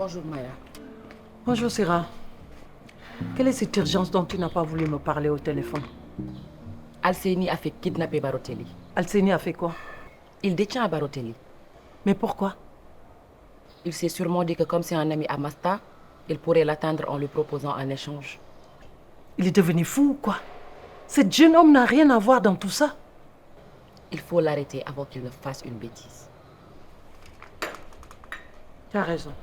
Bonjour Maya. Bonjour Syrah. Quelle est cette urgence dont tu n'as pas voulu me parler au téléphone? Alseni a fait kidnapper Barotelli. Alseni a fait quoi? Il détient Barotelli. Mais pourquoi? Il s'est sûrement dit que comme c'est un ami à Masta, il pourrait l'atteindre en lui proposant un échange. Il est devenu fou ou quoi? Cet jeune homme n'a rien à voir dans tout ça. Il faut l'arrêter avant qu'il ne fasse une bêtise. Tu as raison.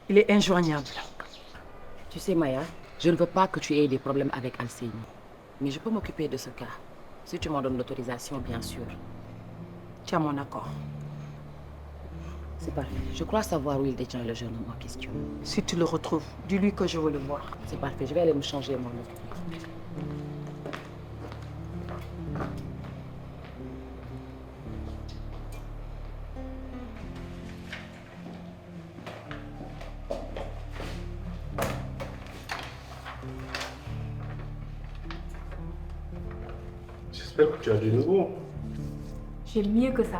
Il est injoignable. Tu sais Maya, je ne veux pas que tu aies des problèmes avec Alseni. Mais je peux m'occuper de ce cas. Si tu m'en donnes l'autorisation, bien sûr. Tu as mon accord. C'est parfait. Je crois savoir où il détient le jeune homme en question. Si tu le retrouves, dis-lui que je veux le voir. C'est parfait. Je vais aller me changer mon occuper. J'espère que tu as du nouveau. J'ai mieux que ça.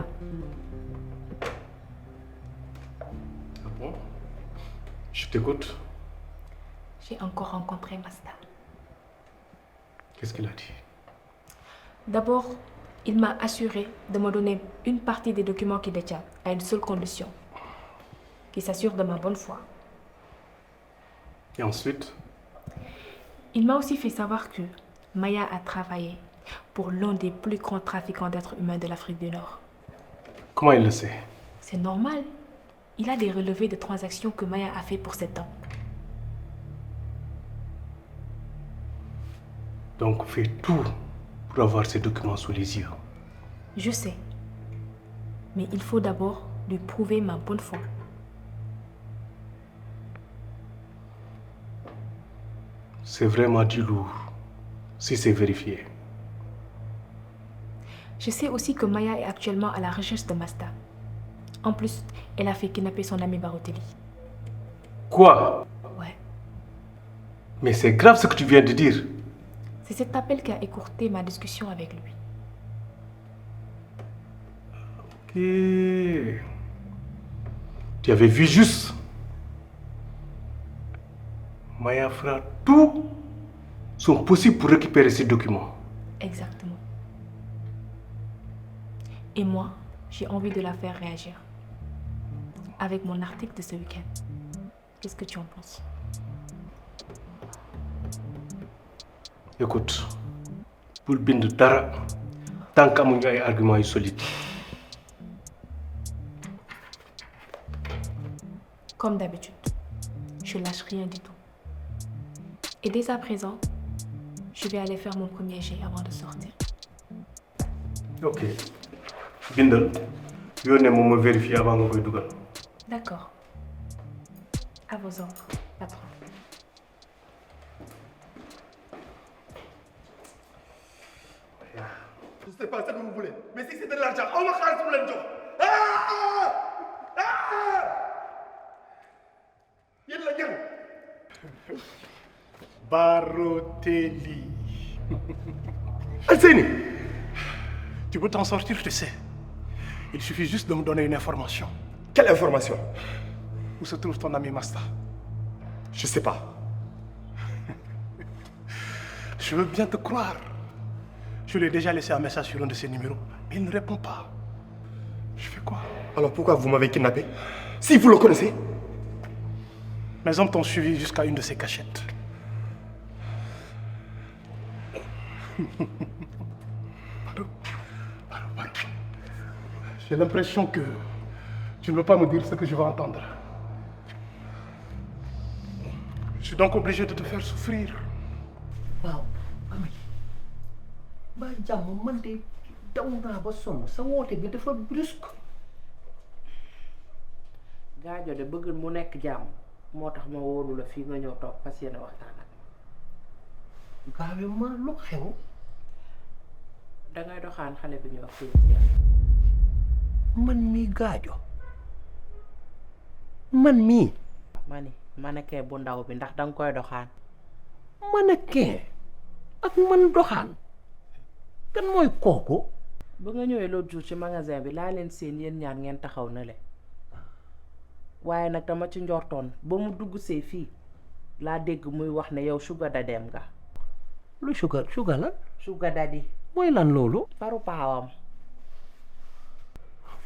Ah bon? Je t'écoute. J'ai encore rencontré Masta. Qu'est-ce qu'il a dit? D'abord, il m'a assuré de me donner une partie des documents qu'il détient à une seule condition. Qu'il s'assure de ma bonne foi. Et ensuite? Il m'a aussi fait savoir que Maya a travaillé pour l'un des plus grands trafiquants d'êtres humains de l'Afrique du Nord. Comment il le sait? C'est normal. Il a des relevés de transactions que Maya a fait pour 7 ans. Donc fais tout pour avoir ces documents sous les yeux. Je sais. Mais il faut d'abord lui prouver ma bonne foi. C'est vraiment du lourd, si c'est vérifié. Je sais aussi que Maya est actuellement à la recherche de Masta. En plus, elle a fait kidnapper son ami Barotelli. Quoi? Ouais. Mais c'est grave ce que tu viens de dire. C'est cet appel qui a écourté ma discussion avec lui. Ok. Tu avais vu juste. Maya fera tout son possible pour récupérer ces documents. Exactement. Et moi, j'ai envie de la faire réagir. Avec mon article de ce week-end. Qu'est-ce que tu en penses? Écoute, pour bind dara, tant qu'amuñu ay arguments solides. Comme d'habitude, je lâche rien du tout. Et dès à présent, je vais aller faire mon premier jet avant de sortir. Ok. Bindal, yónnee moom ma vérifier avant nga koy dugal. D'accord. À vos ordres, patron. Je ne sais pas ce que vous voulez, mais si c'est de l'argent, on va faire sur le dos. Ah! Il la gueule. Barotelli. Alseni! Tu peux t'en sortir, tu sais. Il suffit juste de me donner une information. Quelle information? Où se trouve ton ami Masta? Je sais pas. Je veux bien te croire. Je lui ai déjà laissé un message sur un de ses numéros, mais il ne répond pas. Je fais quoi? Alors pourquoi vous m'avez kidnappé? Si vous le connaissez? Mes hommes t'ont suivi jusqu'à une de ses cachettes. Pardon. J'ai l'impression que tu ne veux pas me dire ce que je vais entendre. Je suis donc obligé de te faire souffrir. waaw ami ba jàmm man de daw naa ba sonn sa woote bi dafa brusque. Gaajo de bëgg mu nekk jàmm moo tax ma wóolu la fii nga ñëw toog fas yéene waxtaan ak gaawe ma lu xew. dangay doxaan xale bi ñuy wax fii. man mii gaajo man mii mannequin bu ndaw bi ndax danga koy doxaan. mannequin ak man doxaan kan mooy kooku. ba nga ñëwee l'autre jour ci magasin bi laa leen seen yéen ñaar ngeen taxaw na le waaye nag dama ci njortoon ba mu dugg see fii laa dégg muy wax ne yow sugar dadem nga. lu sugar la. sugar daddy. mooy lan loolu. faru paawam.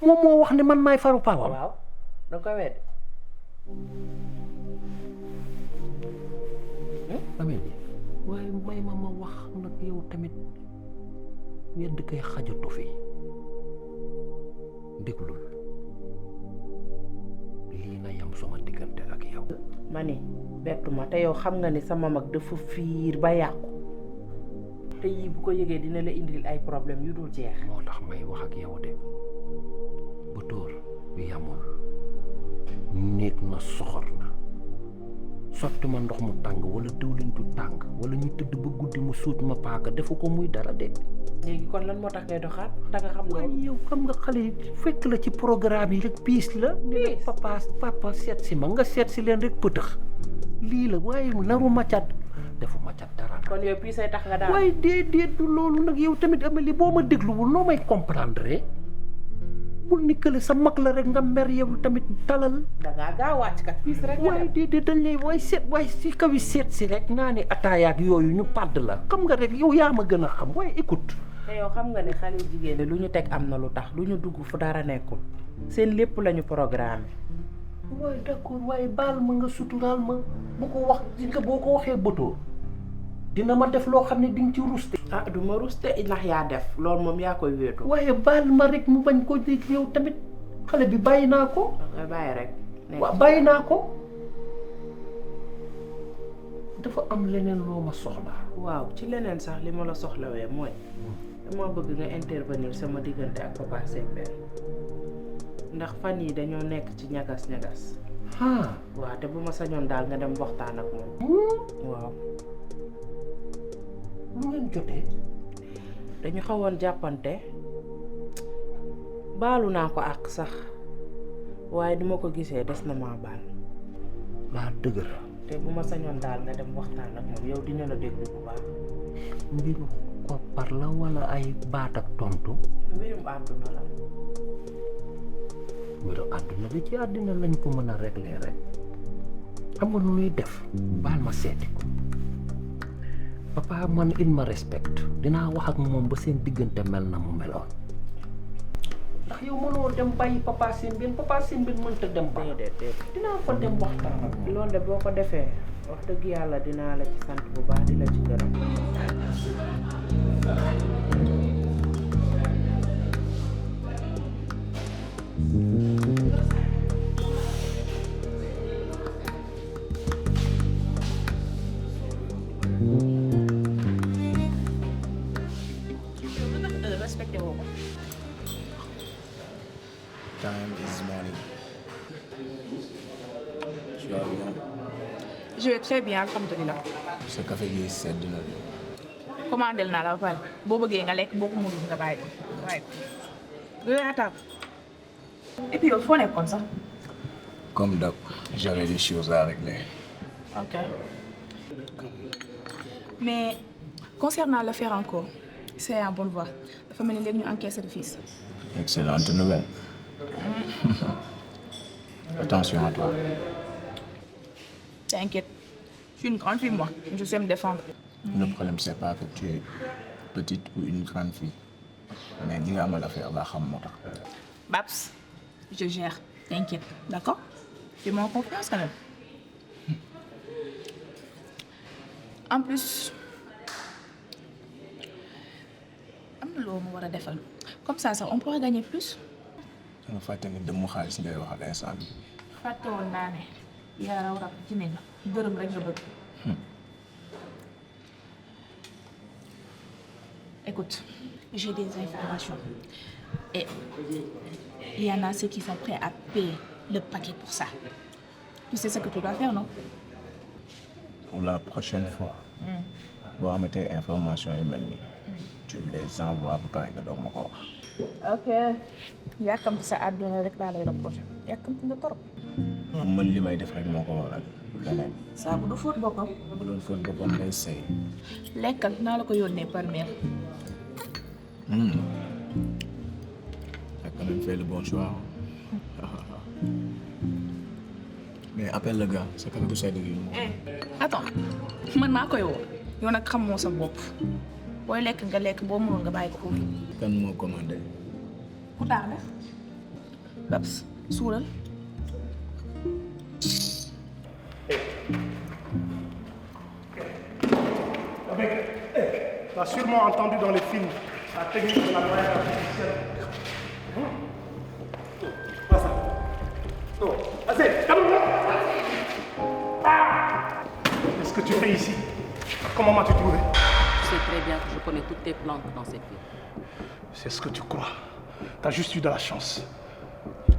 moom moo wax ne man maay faru paawam. waaw da ko wedd. Amélie waaye may ma wax nag yow tamit wedd kay xajatu fi déglul lii na yam sama diggante ak yow. ma ni bettu ma te yow xam nga ni sama mag dafa fiir ba yàqu te yii bu ko yëgee dina la indil ay problème yu dul jeex. moo tax may wax ak yow de bu tóor bi yamul néeg na soxor na sotti ma ndox mu tàng wala diwlin ju tàng wala ñu tëdd ba guddi mu suut ma paaka defu ko muy dara de. léegi kon lan moo tax ngay doxaat te nga xam loolu. waaye yow xam nga xale yi fekk la ci programme yi rek piis la. ni la papa seet si ma nga seet si leen rek pëtëx lii la waaye naru macat defu macat dara. kon yow piisay tax nga daal. waaye déedéet du loolu nag yow tamit Amélie boo ma dégluwul noo may comprendre bul ni kële sa mag la rek nga mer yow tamit talal. da ngaa gaaw wàcc kat piis rek nga waaye déedéet dañ lay waaye si kaw yi seet si rek naa ne ataayaak yooyu ñu pàdd la xam nga rek yow yaa ma gën a xam waaye écoute. te yow xam nga ne xale jigéen lu ñu teg am na lu tax lu ñu dugg fu dara nekkul seen lépp lañu programme. waaye d'accord waaye baal ma nga suturaal ma bu ko wax di nga boo ko waxee bëtoo dina ma def loo xam ne di nga ci ruste. ah du ma ruste ndax yaa def loolu moom yaa koy wéetu. waaye baal ma rek mu bañ ko dégg yow tamit xale bi bàyyi naa ko. nga bàyyi rek. waaw bàyyi naa ko dafa am leneen loo ma soxla. waaw ci leneen sax li ma la soxlawee mooy dama bëgg nga intervenir sama diggante ak papa Sembène ndax fan yi dañoo nekk ci ñagas-ñagas. waaw te bu ma sañoon daal nga dem waxtaan ak moom. waaw. lu ngeen jotee. dañu xawoon jàppante baalu naa ko àq sax waaye duma ko gisee des na maa baal. laa dëgër. te bu ma sañoon daal nga dem waxtaan ak moom yow dina la déglu bu baax. mbiru koppar la wala ay baat ak tontu. mbirum àdduna la. mbiru àdduna bi ci àddina lañ ko mën a régler rek xam nga nu ñuy def baal ma seeti ko papa man il ma respecte dinaa wax ak moom ba seen diggante mel na mu meloon ndax yow mënoo dem bàyyi papa Sembène mënta dem ba déedéet dinaa fa dem waxtaan ak moom. loolu de boo ko defee wax dëgg yàlla dinaa la ci sant bu baax di la ci gërëm. Time is money. Tu vas bien? Je vais très bien, alhamdulilah. Ce café gi sedd na. Commandel naa la ba pare boo bëggee nga lekk boo ko mënul nga bàyyi ko bàyyi ko. Yooyu attaque. Et puis yow foo nekkoon sax. Comme d'hab, j'avais des choses à régler. Ok. Mais concernant l'affaire en cours, c'est en bonne voie. Dafa mel ni léegi ñu encaissé de fils. Excellente nouvelle. Attention à toi. T'inquiète, je suis une grande fille moi, je sais me défendre. Le problème c'est pas que tu es petite ou une grande fille. Mais ñi nga amal affaire laa xam moo tax. Babs, je gère, t'inquiète, d'accord? Fais-moi confiance quand même. En plus, am na loo ma war a defal. Comme ça on pourra gagner plus. dama fàtte ni dëmm xaalis ngay wax à l'instant bi. Fàtte woon naa ne yaa raw rab ci ne nga dërëm rek nga bëgg. Écoute, j'ai des informations et il y en a ceux qui sont prêts à payer le paquet pour ça. Tu sais ce que tu dois faire, non? Pour la prochaine fois. boo amatee information yu mel nii. tu les envoies ba pare nga doog ma ko wax. Ok. Yàkkamti sa àdduna rek laa lay reproché. Yàkkamti nga torop. man li may def rek moo ko waral. leneen. Saabu du fóot boppam. bu doon fóot boppam lay sëy. Lekkal naa la ko yónnee par mail. T'as quand même fait le bon choix. Mais appelle le gars, c'est quand même ça de lui. Attends man maa koy woo yow nag xamoo sa bopp booy lekk nga lekk boo mënoon nga bàyyi ko foofu. Kan moo commandé? ku tardé. Babs suural. Tu as sûrement entendu dans les films la technique de la noyade artificielle. Pas ça. Non. Assez, calme-toi. Qu'est-ce que tu fais ici? Comment m'as-tu trouvé? Tu sais très bien que je connais toutes tes planques dans cette ville. C'est ce que tu crois. Tu as juste eu de la chance.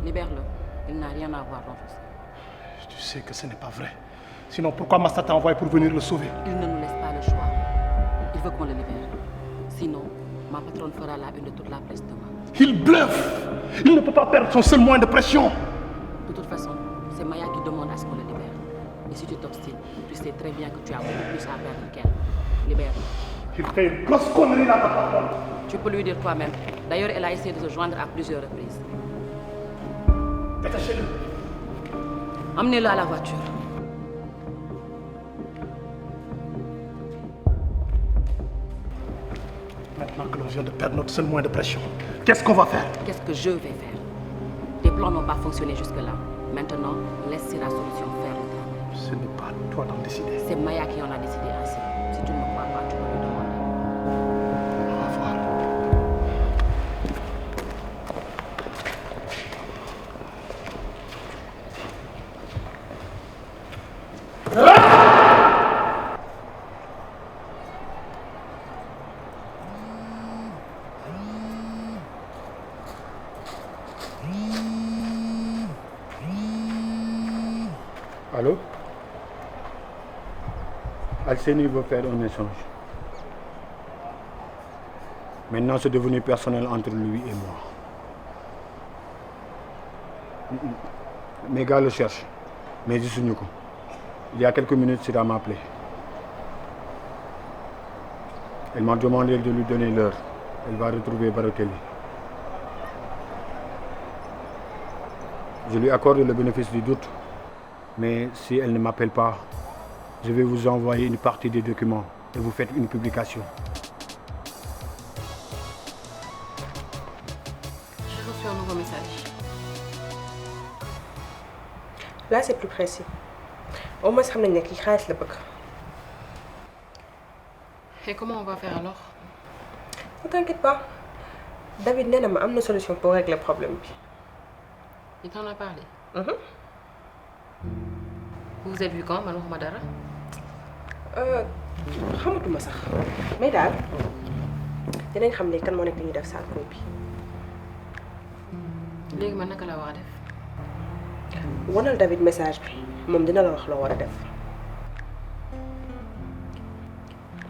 Libère-le. Il n'a rien à voir dans tout ça. Tu sais que ce n'est pas vrai. Sinon, pourquoi Massa t'a envoyé pour venir le sauver? Il ne nous laisse pas le choix. Il veut qu'on le libère. Sinon, ma patronne fera la une de toute la presse demain. Il bluffe. Il ne peut pas perdre son seul moyen de pression. De toute façon, c'est Maya qui demande à ce qu'on le libère. Et si tu t'obstines, tu sais très bien que tu as beaucoup plus à perdre qu'elle. Libère-le. Il fait une grosse connerie là, ta patronne. Tu peux lui dire toi-même. D'ailleurs, elle a essayé de se joindre à plusieurs reprises. Détachez-le. Emmenez-le à la voiture. Maintenant que l'on vient de perdre notre seul moyen de pression, qu'est-ce qu'on va faire? Qu'est-ce que je vais faire? Tes plans n'ont pas fonctionné jusque-là. Maintenant, laisse la solution faire le travail. Ce n'est pas à toi d'en décider. C'est Maya qui en a décidé ainsi. Si tu ne me crois pas, tu peux lui demander. Au revoir. Allô? Alseni veut faire un échange. Maintenant, c'est devenu personnel entre lui et moi. Mes gars le cherchent, mais ils sont nuls. Il y a quelques minutes, Sida m'a appelé. Elle m'a demandé de lui donner l'heure. Elle va retrouver Barotelli. Je lui accorde le bénéfice du doute. Mais si elle ne m'appelle pas, je vais vous envoyer une partie des documents et vous faites une publication. J'ai reçu un nouveau message. Là, c'est plus précis. Au moins, je sais qu'il reste le bug. Et comment on va faire alors? Ne t'inquiète pas. David n'a pas une solution pour régler le problème. Il t'en a parlé? Vous vous êtes vu quand, Manou Madara? xamatuma sax mais daal dinañ xam ne kan moo nekk li ñuy def sa groupe bi. léegi man naka la war a def? wanal David message bi moom dina la wax loo war a def.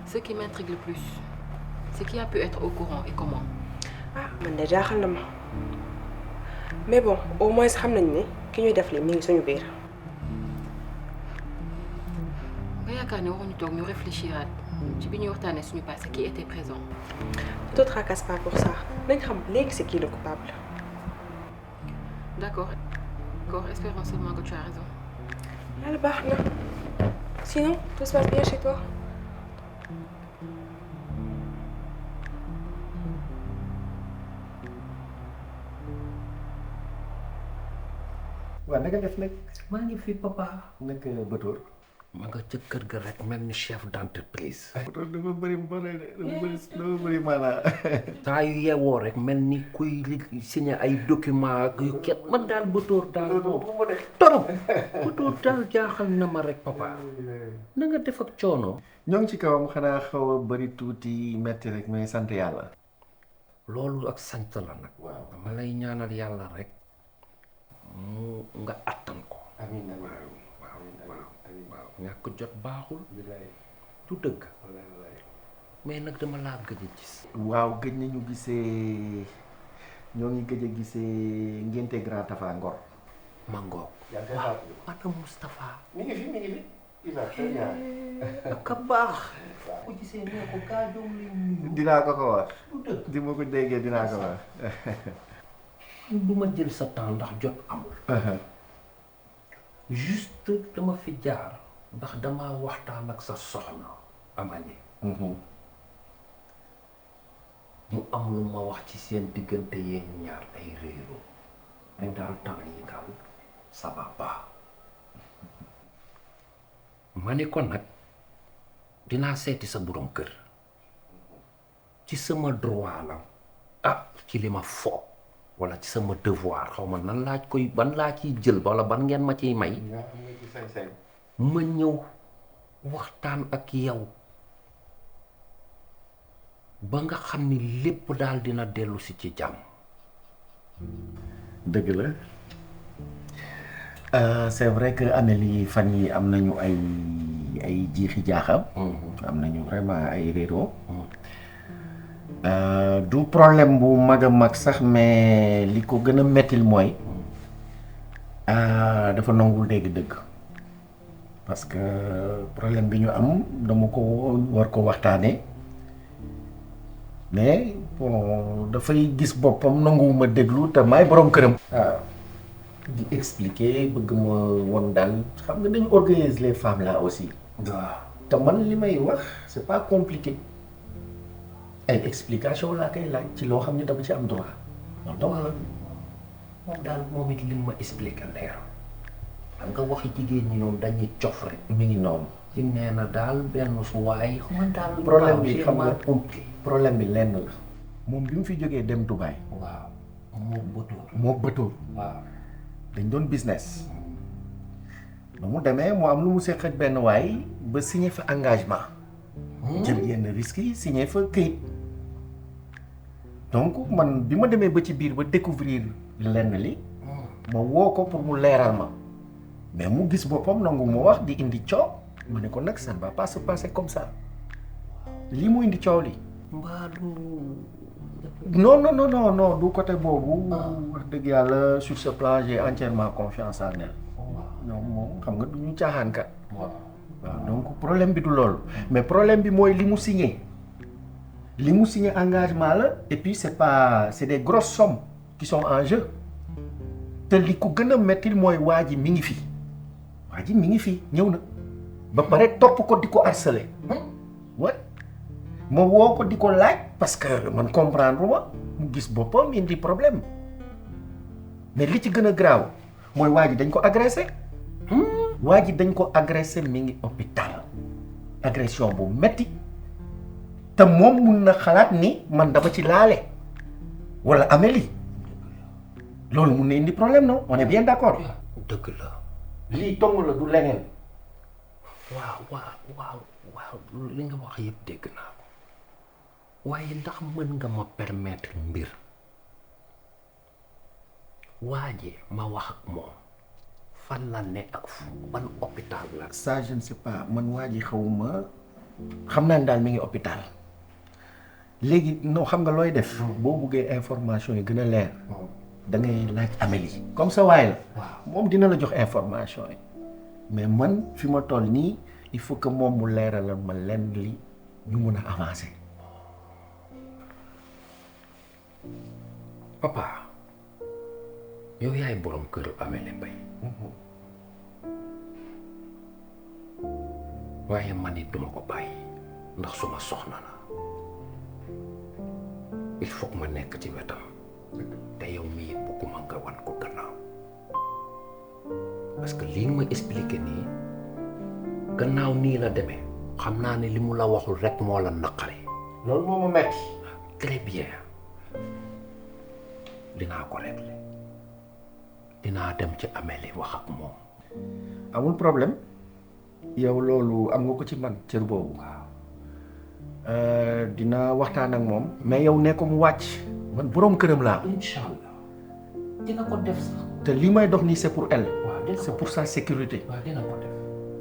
Ce qui m'intrigue le plus, c'est qui a pu être au courant et comment. Ah man de jaaxal na ma mais bon au moins xam nañ ne ki ñuy def li mi ngi suñu biir. nga yaakaar ne waruñu toog ñu réfléchiraat ci bi ñuy waxtaanee suñu passé qui était présent. Ne te tracasse pas pour ça nañ xam léegi c'est qui le coupable. D'accord, espérons seulement que tu as raison. Yàlla baax na sinon tout se passe bien chez toi. waaw naka def nag maa ngi fi papa naka Batoor ma nga ca kër ga rek mel ni chef d'entreprise. Batoor dafa bëri maanaa saa yu yeewoo rek mel ni kuy signé ay document yu kenn man daal Batoor daal torop Batoor daal jaaxal na ma rek papa na nga def ak coono. ñoo ngi ci kawam xanaa xaw a bëri tuuti metti rek mais sant yàlla. loolu ak sant la nag. waaw dama lay ñaanal yàlla rek mu nga attan ko. amiin waaw ñàkk jot baaxul. du dëgg. mais nag dama laa gëj a gis. waaw gëj nañu gisee ñoo ngi gëj a gisee ngénte Grand Tafa Ngor. ma ngoog. yaa ngi koy xaar. madame Moustapha. mi ngi fi. il va très bien. ak a baax. ku gisee nee ko gaa joom li dinaa ko wax. di ma ko déggee dinaa ko wax. du ma jël sa temps ndax jot amul. juste dama fi jaar ndax dama waxtaan ak sa soxna Amady. mu am lu ma wax ci seen diggante yéen ñaar ay réeroo ay daal temps yi daal ça va pas. ma ne ko nag dinaa seeti sa borom kër ci sama droit la ci li ma foog wala ci sama devoir xaw ma nan laa koy ban laa ciy jël wala ban ngeen ma ciy may ma ñëw waxtaan ak yow ba nga xam ni lépp daal dina dellu si ci jàmm. dëgg la c'est vrai que Amélie fan yi am nañu ay jiixi jaaxam. am nañu vraiment ay réeroo. du problème bu mag a mag sax mais li ko gën a mettil mooy dafa nangul dégg dëgg parce que problème bi ñu am dama ko war ko waxtaanee mais bon dafay gis boppam nanguwuma déglu te maay borom këram. di expliquer bëgg ma won daal xam nga dañu organiser les femmes là aussi. waaw te man li may wax c'est pas compliqué. ay explication laa koy laaj ci loo xam ne dama ci am droit. donc moom daal moom it li ma expliqué leer xam nga waxi jigéen ñi ñoom dañuy cof rek. mi ngi noonu. ci nee na daal benn su waay xam daal problème bi xam nga problème bi lenn la. moom bi mu fi jógee dem Dubaï. waaw moo bëtóor. waaw dañ doon business. ba mu demee mu am lu mu seq ak benn waay ba signé fa engagement. jël yenn risques yi signé fa këyit. donc man bi ma demee ba ci biir ba découvrir lenn li ma woo ko pour mu leeral ma mais mu gis boppam nangu mu wax di indi coow ma ne ko nag ça ne va pas se passer comme ça lii mu indi coow li. mbaa du. non du côté boobu. wax dëgg yàlla sur ce plan j'ai entièrement confiance en elle. ñoom moom xam nga du ñu caaxaan kat. waaw donc problème bi du loolu. mais problème bi mooy li mu signé. li mu signé engagement la et puis c'est des grosses sommes qui sont en jeu te li ko gën a mettil mooy waa ji mi ngi fi ñëw na ba pare topp ko di ko harceler wa ma woo ko di ko laaj parce que man comprendre ma mu gis boppam indi problème mais li ci gën a graaw mooy waa ji dañ ko agressé mi ngi hôpital agression bu metti te moom mun na xalaat ni man dama ci laale wala Amélie loolu mun na indi problème non on est bien d'accord. dëgg la. lii tong la du leneen. waaw li nga wax yëpp dégg naa ko waaye ndax mën nga ma permettre mbir waaje ma wax ak moom fan la ne ak ban hôpital la. ça je ne sais pas man waaji xawuma xam naa ne daal mi ngi hôpital. léegi non xam nga looy def. boo buggee information yi gën a leer. da ngay laaj Amélie. comme ça waay la. moom dina la jox information yi. mais man fi ma toll nii il faut que moom mu leeralal ma lenn li ñu mun a avancer. papa yow yaay borom kër Amélie Mbaye. waaye man it duma ko bàyyi ndax suma soxna la. il faut ma nekk ci wetam te yow mii bëgguma nga wan ko gannaaw parce que lii ma expliqué nii gannaaw nii la demee xam naa ne li mu la waxul rek moo la naqari. loolu moo ma metti. très bien dinaa ko régler dinaa dem ci Amélie wax ak moom. amul problème yow loolu am nga ko ci man cër boobu. waaw. dina waxtaan ak moom. mais yow ne ko mu wàcc. man boroom këram laa. incha allah dina ko def sax. te li may dox nii c'est pour elle. waaw c'est pour sa sécurité. waaw dina ko def.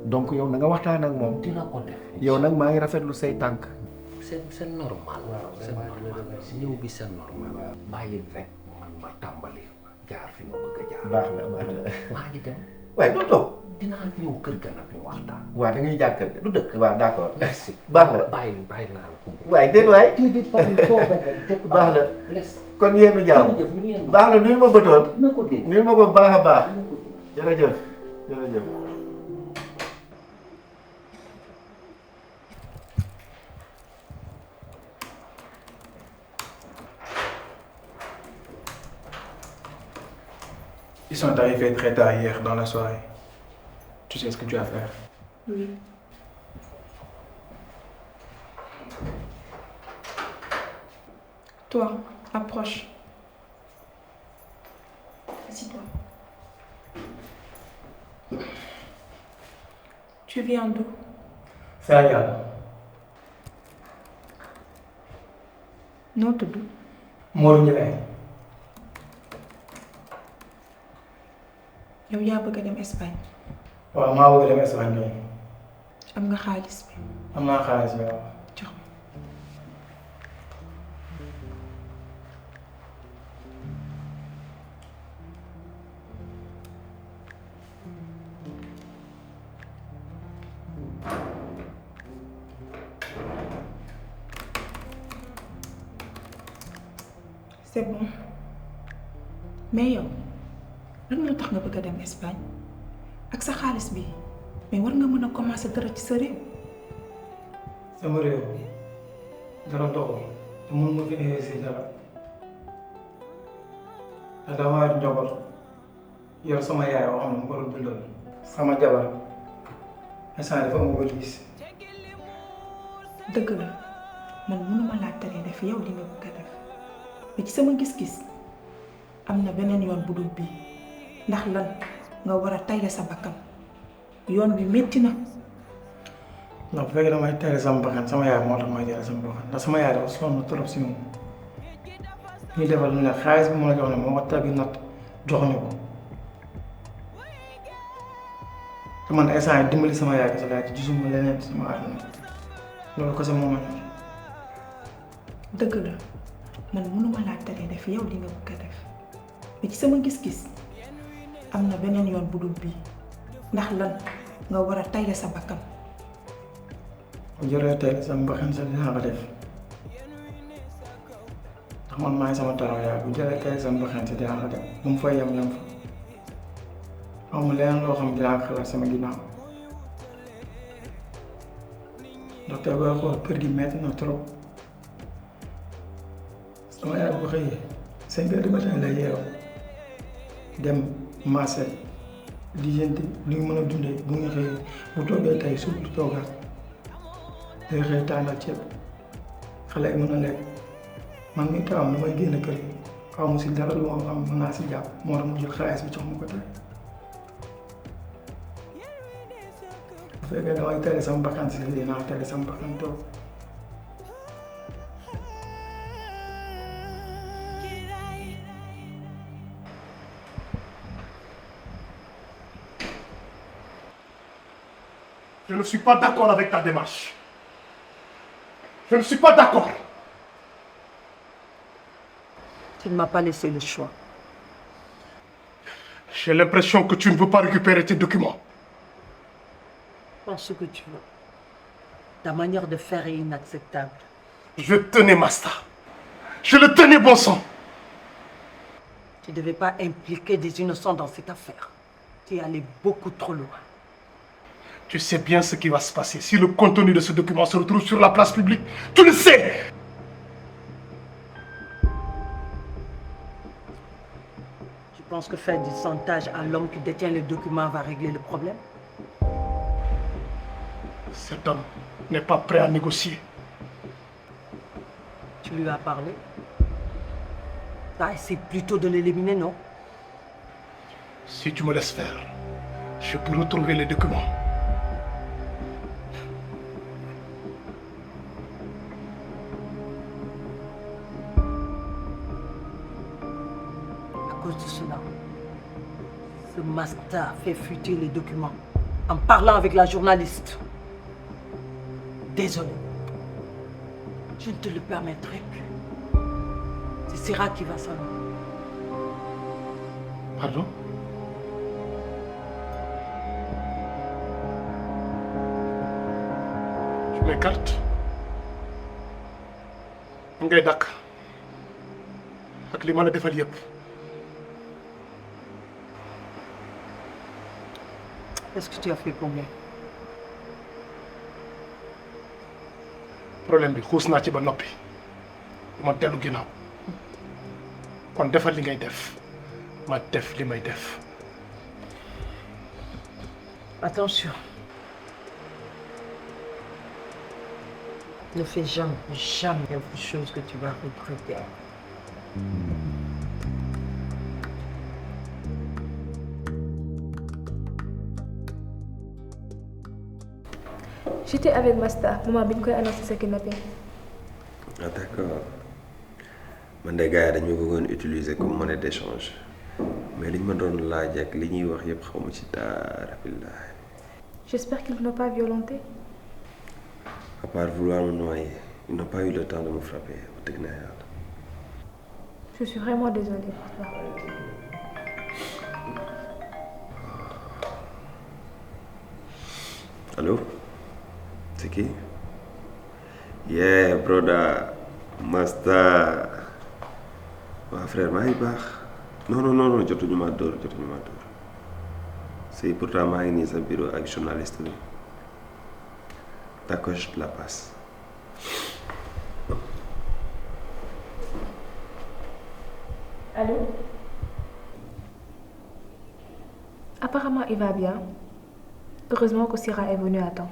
donc yow na nga waxtaan ak moom. dina ko def. yow nag maa ngi rafetlu say tànk. c'est normal. waaw c'est normal ñëw bi c'est normal. bàyyi rek man ma tàmbali jaar fi ma bëgg a jaar. baax na maa ngi dem. waaye doo toog. dinaa ñëw kër ga nag ñu waxtaan. waaw da ngay jàkkaar du dëkk waaw d'accord. merci baax na bàyyi naa la ko. waaye déet waay. baax na kon yéen a jàmm. baax na nuyu ma bëtoon. nuyu ma ko baax a baax. jërëjëf jërëjëf. Ils sont arrivés très tard hier dans la soirée. Tu sais ce que tu as à faire? Oui. Toi, approche. Assis-toi. Tu viens d'où? Sénégal. Non, d'où? Mor Ndiaye. yow yaa bëgg a dem Espagne. waaw maa bëgg a dem Espagne kay. am nga xaalis bi. am naa xaalis bi waaw. jox ma. c'est bon mais yow. lan moo tax nga bëgg a dem Espagne ak sa xaalis bi mais war nga mën a commencer dara ci sa réew. sama réew dara doxul te mun ma fi investir dara te dama yor njaboot yor sama yaay yoo xam ne mu war a dundal sama jabar instant dafa am wëlis. dëgg la man mënuma laa tere def yow li nga bëgg a def mais ci sama gis-gis am na beneen yoon bu dul bii. ndax lan nga war a tayle sa bakkan yoon bi métti na. ndax bu fekkee damay tayle sama bakkan sama yaay moo tax may tayle sama bakkan ndax sama yaay dafa sonn trop si moom ñu defal ne xaalis bi ma la jox ne moo ko tàggi natt jox ñu ko te man instant yi dimbali sama yaay kese laa ci gisuma leneen sama àdduna loolu kese moo ma ñor. dëgg la man mënuma laa tere def yow li nga bëgg a def mais ci sama gis-gis. am na beneen yoon bu dul bii ndax lan nga war a tayle sa bakkan. bu jëree tayle sama bakkan sax dinaa ko def ndax man maay sama taaw yaay bu jëree tayle sama bakkan sax dinaa ko def bu mu fay yem fa amul leneen loo xam dinaa ko xalaat sama ginnaaw ndax tey booy xool kër gi metti na trop sama yaay bu xëyee 5 heures du matin lay yeewu dem marché di jënd li nga mën a dundee bu nga xëyee bu toogee tey suuf du toogaat day xëy tànnal ceeb xale yi mën a lekk man mii taawam damay génn kër gi xaw ma si dara lu ma xam mën naa si jàpp moo tax mu jël xaalis bi jox ma ko tey bu fekkee damay tere sama bakkan si dinaa tere sama bakkan toog. Je ne suis pas d'accord avec ta démarche. Je ne suis pas d'accord. Tu ne m'as pas laissé le choix. J'ai l'impression que tu ne veux pas récupérer tes documents. Pense ce que tu veux. Ta manière de faire est inacceptable. Je tenais Masta. Je le tenais, bon sang. Tu ne devais pas impliquer des innocents dans cette affaire. Tu es allé beaucoup trop loin. Tu sais bien ce qui va se passer si le contenu de ce document se retrouve sur la place publique. Tu le sais. Tu penses que faire du chantage à l'homme qui détient le document va régler le problème? Cet homme n'est pas prêt à négocier. Tu lui as parlé? Tu as essayé plutôt de l'éliminer, non? Si tu me laisses faire, je peux retrouver les documents. À cause de cela, ce Masta fait fuiter les documents en parlant avec la journaliste. Désolé. Je ne te le permettrai plus. C'est Sera qui va s'en aller. Pardon? mes cartes ngay dakk ak li ma la defal yëpp. Qu'est-ce que tu as fait pour moi? problème bi xuus naa ci ba noppi ma dellu ginnaaw kon defal li ngay def ma def li may def. Attention. Ne fais jamais quelque chose que tu vas regretter. J'étais avec Masta, maman bi ñu koy annoncé sa kidnapping. Ah d'accord. Man de gars yi dañu bëggoon utiliser comme monnaie d'échange mais liñ ma doon laaj ak li ñuy wax yëpp xamu ci dara billahi. J'espère qu'ils n'ont pas violenté. À part vouloir me noyer, ils n'ont pas eu le temps de me frapper. Dëgg na yàlla. Je suis vraiment désolée pour toi. Allô? C'est qui? Yeah, broda. Masta. Waa frère maa ngi baax. Non, jotuñu ma dóor. C'est pourtant maa ngi nii sa bureau ak journaliste bi. D'accord, je te la passe. Allô? Apparemment, il va bien. Heureusement que Syrah est venue à temps.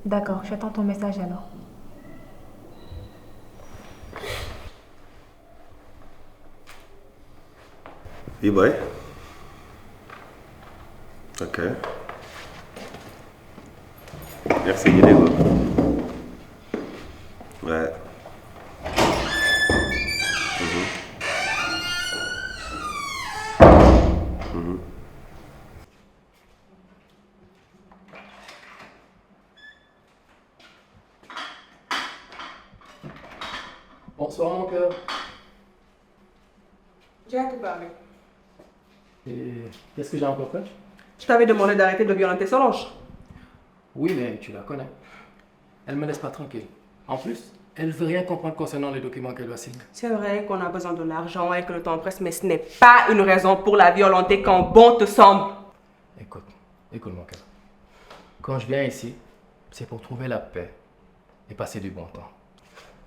D'accord, j'attends ton message alors. Oui, boy. Ok. Merci, Diego. Ouais. Bonsoir mon cœur. J'ai hâte de parler. Et qu'est-ce que j'ai encore fait? Je t'avais demandé d'arrêter de violenter Solange. Oui, mais tu la connais. Elle me laisse pas tranquille. En plus, elle veut rien comprendre concernant les documents qu'elle doit signer. C'est vrai qu'on a besoin de l'argent et que le temps presse, mais ce n'est pas une raison pour la violenter quand bon te semble. Écoute mon cœur. Quand je viens ici, c'est pour trouver la paix et passer du bon temps.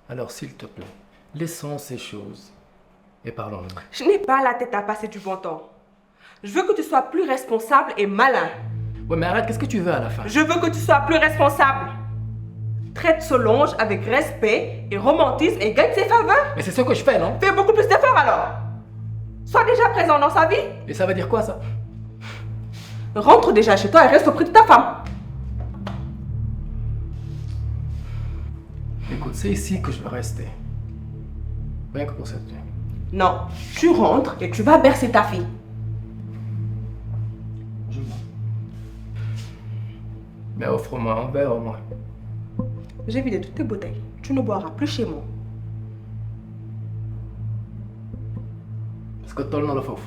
Alors s'il te plaît, laissons ces choses et parlons-nous. Je n'ai pas la tête à passer du bon temps. Je veux que tu sois plus responsable et malin. Ouais, mais arrête, qu'est-ce que tu veux à la fin? Je veux que tu sois plus responsable. Traite Solange avec respect et romantisme et gagne ses faveurs. Mais c'est ce que je fais, non? Fais beaucoup plus d'efforts alors. Sois déjà présent dans sa vie. Et ça veut dire quoi ça? Rentre déjà chez toi et reste auprès de ta femme. Écoute, c'est ici que je veux rester. Rien que pour cette nuit. Non, tu rentres et tu vas bercer ta fille. Mais offre-moi un verre au moins. J'ai vidé toutes tes bouteilles. Tu ne boiras plus chez moi. Est-ce que tu as le nom de Fof?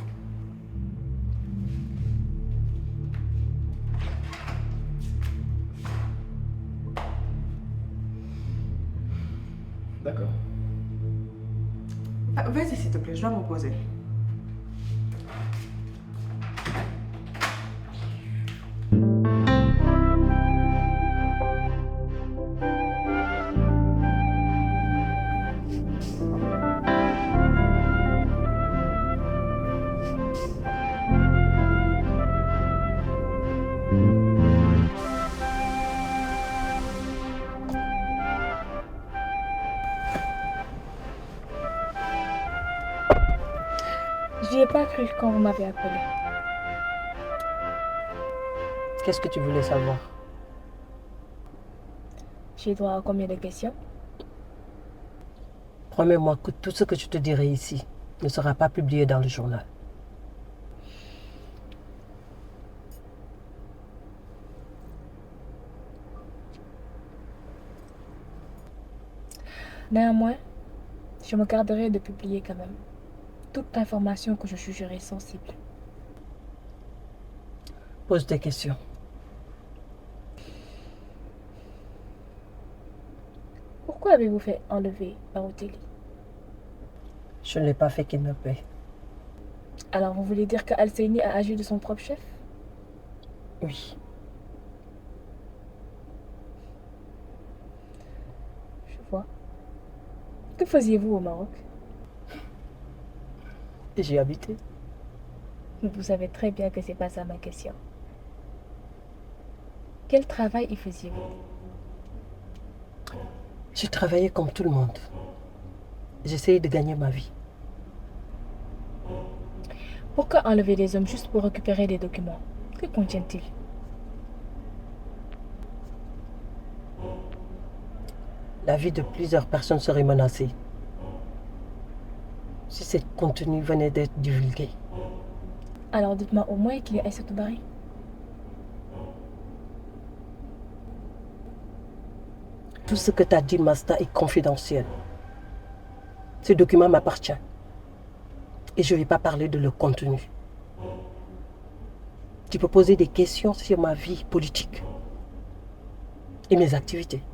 D'accord. Vas-y s'il te plaît, je dois me reposer. J'y ai pas cru quand vous m'avez appelé. Qu'est-ce que tu voulais savoir? J'ai droit à combien de questions? Promets-moi que tout ce que je te dirai ici ne sera pas publié dans le journal. Néanmoins, je me garderai de publier quand même toute information que je jugerai sensible. Pose des questions. Pourquoi avez-vous fait enlever par Othélie? Je ne l'ai pas fait qu'il me paie. Alors vous voulez dire qu'Alseini a agi de son propre chef? Oui. Je vois. Que faisiez-vous au Maroc? J'y habitais. Vous savez très bien que c'est pas ça ma question. Quel travail y faisiez-vous? Je travaillais comme tout le monde. J'essayais de gagner ma vie. Pourquoi enlever des hommes juste pour récupérer des documents? Que contiennent-ils? La vie de plusieurs personnes serait menacée si ce contenu venait d'être divulgué. Alors dites-moi au moins qu'il y a Aïssatou Bari. Tout ce que t'as dit, Masta, est confidentiel. Ce document m'appartient. Et je ne vais pas parler de leur contenu. Tu peux poser des questions sur ma vie politique et mes activités.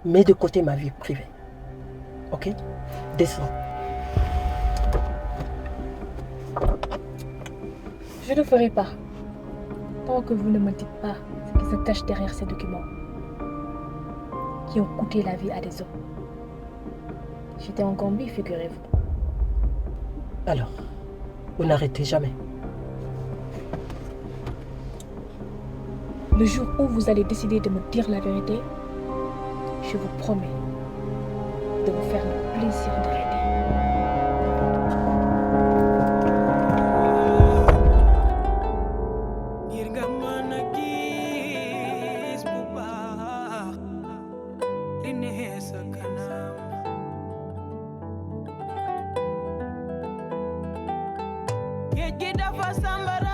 Mets de côté ma vie privée. Ok? Descends. Je ne ferai pas. Tant que vous ne me dites pas ce qui se cache derrière ces documents qui ont coûté la vie à des hommes. J'étais en Gambie, figurez-vous. Alors, vous n'arrêtez jamais. Le jour où vous allez décider de me dire la vérité, je vous promets de vous faire le plaisir d'arrêter. Get dafa sambara